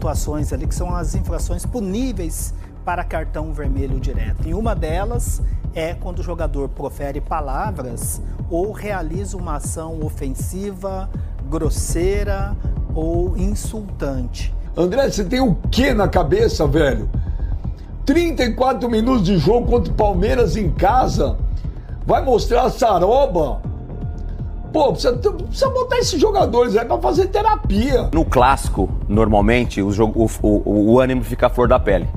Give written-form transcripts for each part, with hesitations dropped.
situações ali que são as infrações puníveis para cartão vermelho direto. E uma delas é quando o jogador profere palavras ou realiza uma ação ofensiva, grosseira ou insultante. André, você tem o que na cabeça, velho? 34 minutos de jogo contra o Palmeiras em casa. Vai mostrar a saroba? Pô, precisa botar esses jogadores aí pra fazer terapia. No clássico, normalmente, o ânimo fica à flor da pele.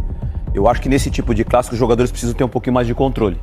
Eu acho que nesse tipo de clássico, os jogadores precisam ter um pouquinho mais de controle.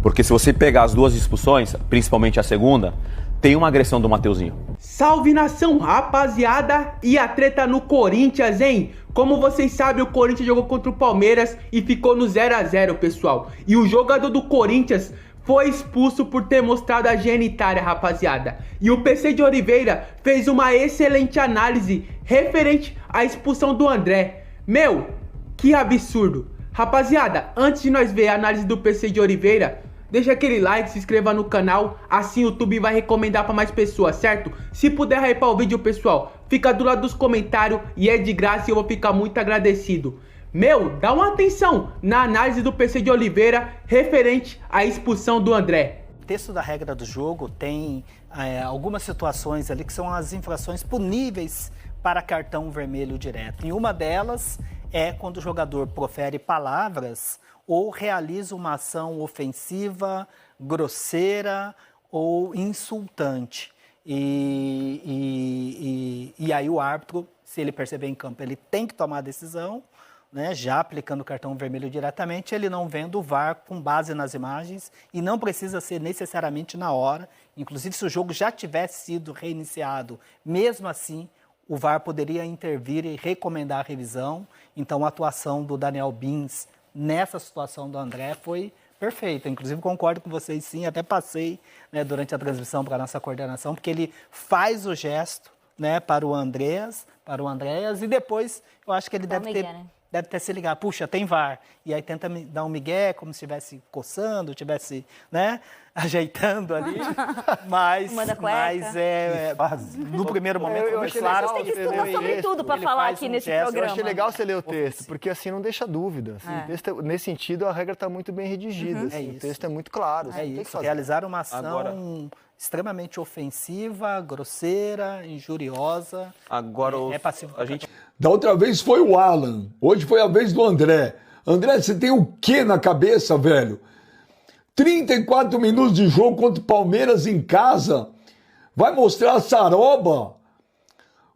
Porque se você pegar as duas expulsões, principalmente a segunda, tem uma agressão do Mateuzinho. Salve nação, rapaziada! E a treta no Corinthians, hein? Como vocês sabem, o Corinthians jogou contra o Palmeiras e ficou no 0-0, pessoal. E o jogador do Corinthians foi expulso por ter mostrado a genitália, rapaziada. E o PC de Oliveira fez uma excelente análise referente à expulsão do André. Meu, que absurdo. Rapaziada, antes de nós ver a análise do PC de Oliveira, deixa aquele like, se inscreva no canal, assim o YouTube vai recomendar para mais pessoas, certo? Se puder hypar o vídeo, pessoal, fica do lado dos comentários e é de graça e eu vou ficar muito agradecido. Meu, dá uma atenção na análise do PC de Oliveira referente à expulsão do André. O texto da regra do jogo tem algumas situações ali que são as infrações puníveis para cartão vermelho direto. E uma delas é quando o jogador profere palavras ou realiza uma ação ofensiva, grosseira ou insultante. E aí o árbitro, se ele perceber em campo, ele tem que tomar a decisão, né, já aplicando o cartão vermelho diretamente, ele não vendo o VAR com base nas imagens e não precisa ser necessariamente na hora. Inclusive, se o jogo já tivesse sido reiniciado, mesmo assim, o VAR poderia intervir e recomendar a revisão. Então, a atuação do Daniel Bins nessa situação do André foi perfeita. Inclusive, concordo com vocês, sim, até passei, né, durante a transmissão para a nossa coordenação, porque ele faz o gesto, né, para o Andreas, e depois eu acho que ele deve ter se ligado, puxa, tem VAR. E aí tenta dar um migué, como se estivesse coçando, estivesse, né, ajeitando ali. Mas no primeiro momento, eu achei claro, legal, tem que estudar sobre tudo para falar aqui nesse programa. Eu achei legal você ler o texto, porque assim não deixa dúvida. Assim, o texto, nesse sentido, a regra está muito bem redigida. Assim, o texto é muito claro. É isso, realizar uma ação extremamente ofensiva, grosseira, injuriosa. Agora é passivo. Da outra vez foi o Alan, hoje foi a vez do André. André, você tem o que na cabeça, velho? 34 minutos de jogo contra o Palmeiras em casa. Vai mostrar a saroba?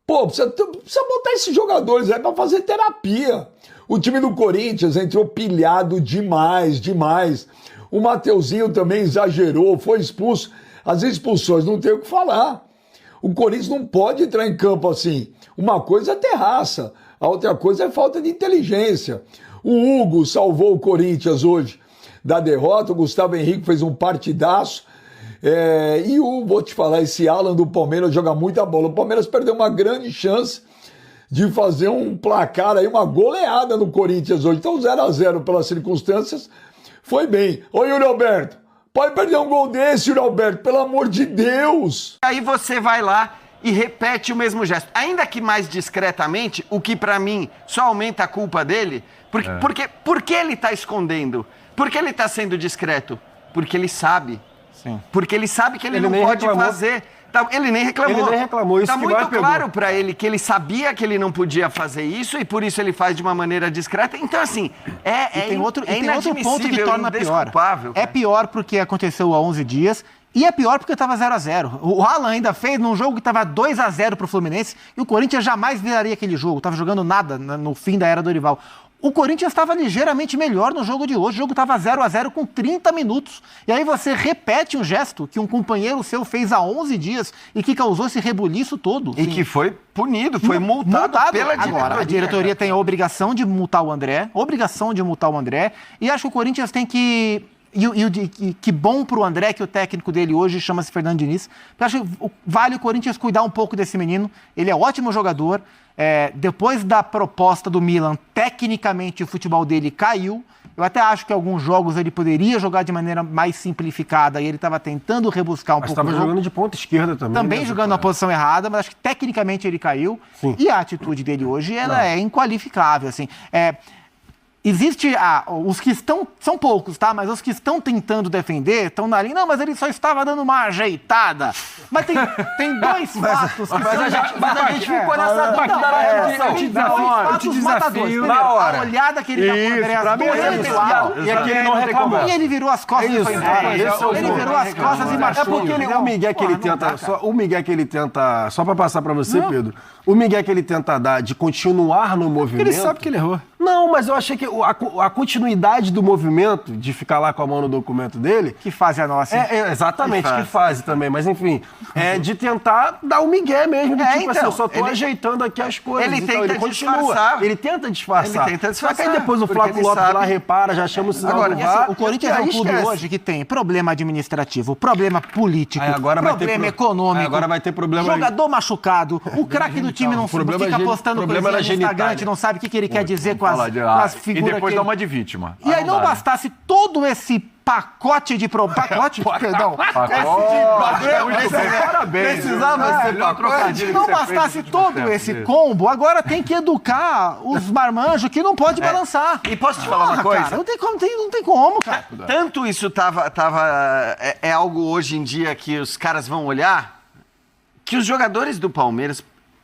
Pô, precisa botar esses jogadores aí pra fazer terapia. O time do Corinthians entrou pilhado demais. O Mateuzinho também exagerou, foi expulso. As expulsões não tem o que falar. O Corinthians não pode entrar em campo assim. Uma coisa é ter raça, a outra coisa é falta de inteligência. O Hugo salvou o Corinthians hoje da derrota, o Gustavo Henrique fez um partidaço. Vou te falar, esse Alan do Palmeiras joga muita bola. O Palmeiras perdeu uma grande chance de fazer um placar aí, uma goleada no Corinthians hoje. Então 0-0 pelas circunstâncias, foi bem. Ô Yuri Alberto, pode perder um gol desse, Yuri Alberto, pelo amor de Deus! Aí você vai lá e repete o mesmo gesto. Ainda que mais discretamente, o que pra mim só aumenta a culpa dele, porque ele tá escondendo? Por que ele tá sendo discreto? Porque ele sabe. Sim. Porque ele sabe que ele não pode fazer. Ele nem reclamou. Isso tá muito claro pra ele que ele sabia que ele não podia fazer isso e por isso ele faz de uma maneira discreta. Então, assim, tem outro ponto que torna pior. É pior porque aconteceu há 11 dias. E é pior porque estava 0-0. O Alan ainda fez num jogo que estava 2-0 para o Fluminense e o Corinthians jamais viraria aquele jogo. Estava jogando nada no fim da era Dorival. O Corinthians estava ligeiramente melhor no jogo de hoje. O jogo estava 0-0 com 30 minutos. E aí você repete um gesto que um companheiro seu fez há 11 dias e que causou esse rebuliço todo. E que foi punido, foi multado pela diretoria. Agora, a diretoria tem a obrigação de multar o André. E acho que o Corinthians tem que que bom pro André que o técnico dele hoje chama-se Fernando Diniz. Eu acho que vale o Corinthians cuidar um pouco desse menino. Ele é ótimo jogador. Depois da proposta do Milan, tecnicamente o futebol dele caiu. Eu até acho que alguns jogos ele poderia jogar de maneira mais simplificada e ele estava tentando rebuscar um pouco. Mas estava jogando de ponta esquerda também. Também jogando na posição errada, mas acho que tecnicamente ele caiu. Sim. E a atitude dele hoje é inqualificável. Assim. Existe os que estão, são poucos, tá? Mas os que estão tentando defender estão na linha. Não, mas ele só estava dando uma ajeitada. Mas tem dois fatos. Mas a gente ficou nessa dúvida eu te desafio na hora. A olhada que ele dá pro André e aqui ele não reclamou. E ele virou as costas e foi embora. Ele virou as costas e marchou. É porque o Miguel que ele tenta... O Miguel que ele tenta... Só pra passar pra você, Pedro. O Miguel que ele tenta dar de continuar no movimento... Ele sabe que ele errou. Não, mas eu achei que a continuidade do movimento, de ficar lá com a mão no documento dele... Que fase a nossa. Exatamente, que fase também. Mas, enfim, de tentar dar o migué mesmo. De, assim, eu só tô ajeitando aqui as coisas. Ele tenta disfarçar. Ele tenta disfarçar. Só que aí depois o Flávio Lopes lá repara, já chama o sinal Agora, do VAR. O Corinthians é um clube hoje que tem problema administrativo, problema político, problema econômico. Agora vai ter problema... Jogador machucado, o craque do time não fica postando coisa no Instagram, a gente não sabe o que ele quer dizer com as figuras. E depois dá uma de vítima. E aí não bastasse todo esse pacote de pacote, perdão. Parabéns. Precisava ser pacote. Não bastasse todo esse combo, agora tem que educar os marmanjos que não pode balançar. E posso te falar uma coisa? Cara, não tem como, cara. Tanto isso é algo hoje em dia que os caras vão olhar, que os jogadores do Palmeiras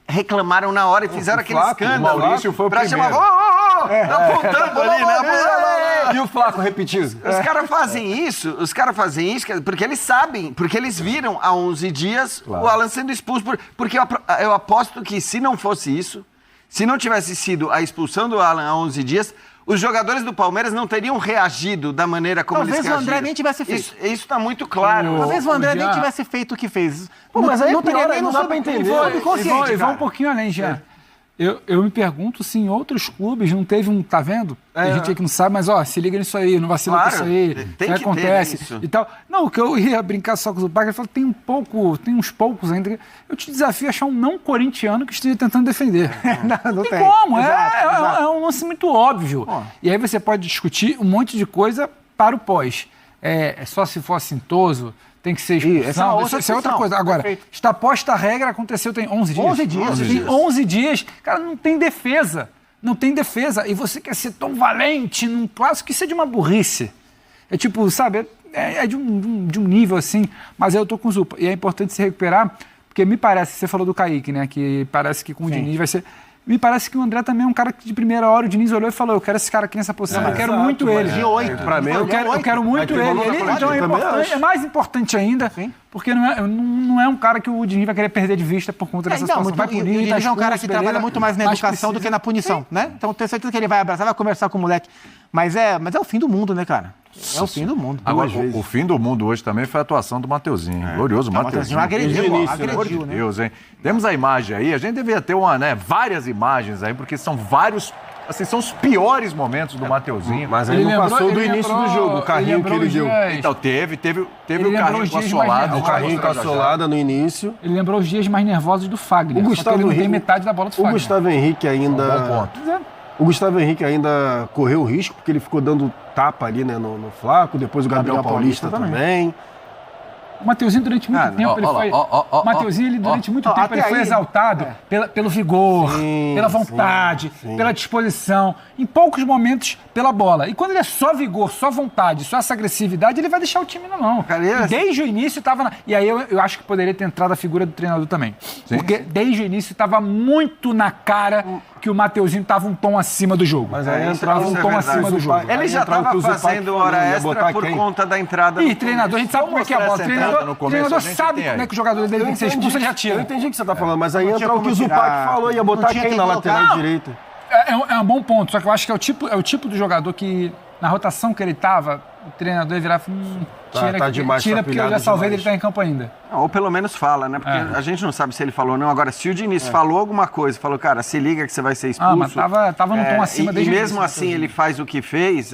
reclamaram na hora e fizeram aquele escândalo. O Maurício foi o pra primeiro. Tá apontando ali, né? E o Flaco repetindo. Os caras fazem isso porque eles sabem, porque eles viram há 11 dias o Alan sendo expulso. Porque eu aposto que se não fosse isso, se não tivesse sido a expulsão do Alan há 11 dias, os jogadores do Palmeiras não teriam reagido da maneira como eles reagiram. Talvez o André nem tivesse feito. Isso está muito claro. Talvez o André nem tivesse feito o que fez. Mas aí não dá pra entender. E vão um pouquinho além, Jean. Eu me pergunto se em outros clubes não teve um... Tá vendo? Tem gente aí que não sabe, mas se liga nisso aí, não vacila com isso aí. Tem que acontece isso. e tal. Não, o que eu ia brincar só com o Zupac, ele falou tem uns poucos ainda. Eu te desafio a achar um não corintiano que esteja tentando defender. não tem como, exato. É um lance muito óbvio. E aí você pode discutir um monte de coisa para o pós. Só se for assintoso... Tem que ser expulsão. Essa é outra coisa. Agora, está posta a regra, aconteceu tem 11 dias. 11 dias. Tem 11 dias. Cara, não tem defesa. Não tem defesa. E você quer ser tão valente num clássico, isso é de uma burrice. É tipo, sabe, de um nível assim. Mas aí eu tô com o Zupa. E é importante se recuperar, porque me parece, você falou do Kaique, né? Que parece que com o Diniz vai ser... Me parece que o André também é um cara que de primeira hora o Diniz olhou e falou, eu quero esse cara aqui nessa posição, eu quero muito ele. De 8. Pra mim, eu quero muito ele. Então é mais importante ainda, porque não é um cara que o Diniz vai querer perder de vista por conta dessa situação. Vai punir, o Diniz é um cara que trabalha muito mais na educação do que na punição, né? Então tenho certeza que ele vai abraçar, vai conversar com o moleque. Mas é o fim do mundo, né, cara? É o fim do mundo. Agora, o fim do mundo hoje também foi a atuação do Mateuzinho. Glorioso Mateuzinho. Agrediu, né? Deus, hein? Temos a imagem aí, a gente deveria ter várias imagens aí, porque são vários, assim, são os piores momentos do Mateuzinho. Mas ele não passou do início do jogo, o carrinho que ele deu. Então, teve o carrinho com a solada. O carrinho com a solada no início. Ele lembrou os dias mais nervosos do Fagner. O Gustavo Henrique não tem metade da bola do Fagner. O Gustavo Henrique ainda... Bom ponto. O Gustavo Henrique ainda correu o risco, porque ele ficou dando tapa ali, né, no Flaco, depois o Gabriel Paulista também. O Mateuzinho, durante muito tempo, ele foi exaltado pelo vigor, pela vontade, pela disposição, em poucos momentos pela bola. E quando ele é só vigor, só vontade, só essa agressividade, ele vai deixar o time na mão. E desde o início estava... E aí eu acho que poderia ter entrado a figura do treinador também. Porque desde o início estava muito na cara que o Mateuzinho estava um tom acima do jogo. Mas aí entrava um tom acima do jogo. Ele já estava fazendo hora extra por conta da entrada... E treinador, a gente sabe como é que é a bola. O treinador sabe como é que o jogador dele tem que ser expulso, ele já tira. Eu entendi o que você está falando, mas aí entra o que o Zupac falou, ia botar quem na lateral direita? É um bom ponto, só que eu acho que é o tipo do jogador que, na rotação que ele estava, o treinador ia virar e falar, Tira porque eu já salvei dele estar em campo ainda. Ou pelo menos fala, né? Porque a gente não sabe se ele falou ou não. Agora, se o Diniz falou alguma coisa, falou, cara, se liga que você vai ser expulso. Mas tava no tom acima desde o início. E mesmo assim ele faz o que fez,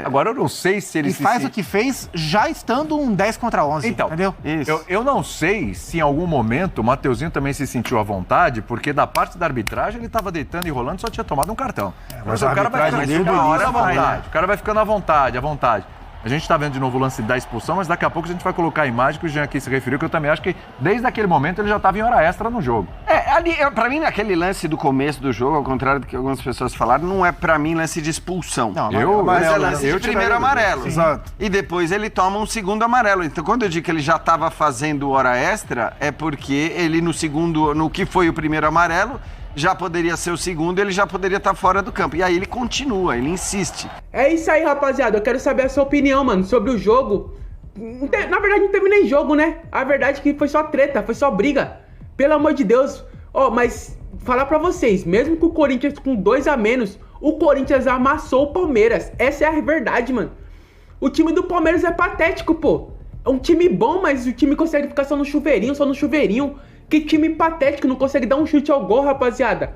Agora eu não sei se ele... E faz o que fez já estando um 10 contra 11, então, entendeu? Eu não sei se em algum momento o Mateuzinho também se sentiu à vontade, porque da parte da arbitragem ele estava deitando e rolando e só tinha tomado um cartão. Mas o cara vai ficando à vontade. O cara vai ficando à vontade. A gente está vendo de novo o lance da expulsão, mas daqui a pouco a gente vai colocar a imagem que o Jean aqui se referiu, que eu também acho que desde aquele momento ele já estava em hora extra no jogo. Pra mim, naquele lance do começo do jogo, ao contrário do que algumas pessoas falaram, não é pra mim lance de expulsão. Mas é lance de primeiro amarelo. Exato. E depois ele toma um segundo amarelo. Então, quando eu digo que ele já estava fazendo hora extra, é porque ele no que foi o primeiro amarelo, já poderia ser o segundo, ele já poderia estar fora do campo. E aí ele continua, ele insiste. É isso aí, rapaziada. Eu quero saber a sua opinião, mano, sobre o jogo. Na verdade, não teve nem jogo, né? A verdade é que foi só treta, foi só briga. Pelo amor de Deus. Mas falar pra vocês, mesmo com o Corinthians com 2 a menos, o Corinthians amassou o Palmeiras. Essa é a verdade, mano. O time do Palmeiras é patético, pô. É um time bom, mas o time consegue ficar só no chuveirinho. Que time patético, não consegue dar um chute ao gol, rapaziada.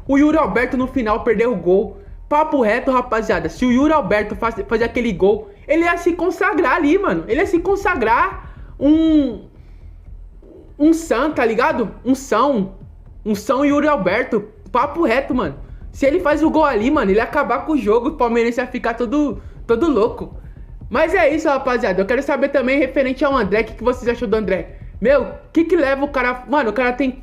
O Yuri Alberto no final perdeu o gol. Papo reto, rapaziada. Se o Yuri Alberto fazer aquele gol, ele ia se consagrar ali, mano. Ele ia se consagrar um São, tá ligado? Um São Yuri Alberto. Papo reto, mano. Se ele faz o gol ali, mano, ele ia acabar com o jogo. O palmeirense ia ficar todo louco. Mas é isso, rapaziada. Eu quero saber também, referente ao André, o que vocês acham do André? Meu, o que leva o cara... Mano, o cara tem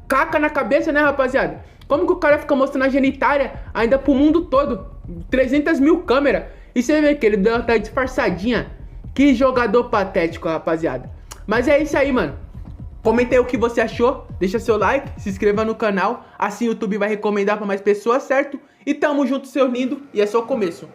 caca na cabeça, né, rapaziada? Como que o cara fica mostrando a genitália ainda pro mundo todo? 300 mil câmeras. E você vê que ele deu uma disfarçadinha. Que jogador patético, rapaziada. Mas é isso aí, mano. Comenta aí o que você achou. Deixa seu like, se inscreva no canal. Assim o YouTube vai recomendar pra mais pessoas, certo? E tamo junto, seu lindo. E é só o começo.